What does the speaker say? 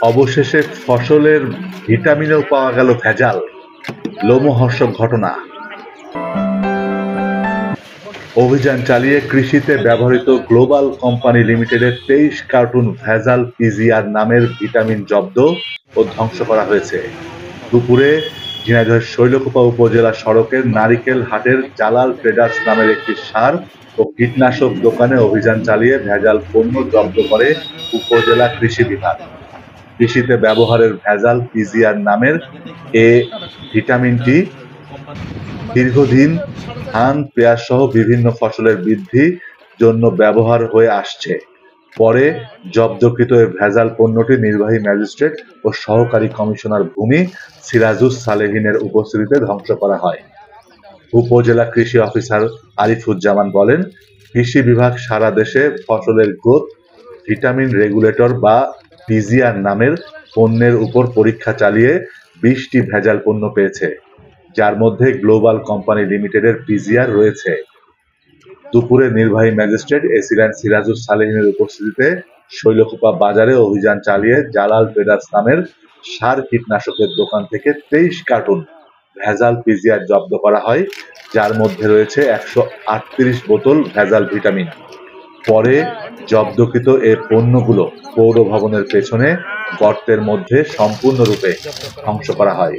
অবশেষে ফসলের ভিটামিনেও পাওয়া গেল ভেজাল, লোমহর্ষক ঘটনা। অভিযান চালিয়ে কৃষিতে ব্যবহৃত গ্লোবাল কোম্পানি লিমিটেডের 23 কার্টুন ভেজাল পিজিআর নামের ভিটামিন জব্দ ও ধ্বংস করা হয়েছে। দুপুরে ঝিনাইদহের শৈলকুপা উপজেলা সড়কের নারিকেল হাটের জালাল ট্রেডার্স নামের একটি সার ও কীটনাশক দোকানে অভিযান চালিয়ে ভেজাল পণ্য জব্দ করে উপজেলা কৃষি বিভাগ। কৃষিতে ব্যবহারের ভেজাল পিজিআর নামের এ ভিটামিনটি দীর্ঘদিন ধান, পেঁয়াজ সহ বিভিন্ন ফসলের বৃদ্ধির জন্য ব্যবহার হয়ে আসছে। পরে জব্দকৃত এ ভেজাল পণ্যটি নির্বাহী ম্যাজিস্ট্রেট ও সহকারী কমিশনার ভূমি সিরাজুস সালেহিনের উপস্থিতিতে ধ্বংস করা হয়। উপজেলা কৃষি অফিসার আরিফুজ্জামান বলেন, কৃষি বিভাগ সারা দেশে ফসলের গ্রোথ ভিটামিন রেগুলেটর বা পিজিআর নামের পণ্যের উপর পরীক্ষা চালিয়ে 20টি ভেজাল পণ্য পেয়েছে, যার মধ্যে গ্লোবাল কোম্পানি লিমিটেডের পিজিআর রয়েছে। দুপুরে নির্বাহী ম্যাজিস্ট্রেট এসিল্যান্ড সিরাজুস সালেহিনের উপস্থিতিতে শৈলকুপা বাজারে অভিযান চালিয়ে জালাল ট্রেডার্স নামের সার কীটনাশকের দোকান থেকে 23 কার্টুন ভেজাল পিজিআর জব্দ করা হয়, যার মধ্যে রয়েছে 138 বোতল ভেজাল ভিটামিন। পরে জব্দকৃত এ পণ্যগুলো পৌর ভবনের পেছনে গর্তের মধ্যে সম্পূর্ণরূপে ধ্বংস করা হয়।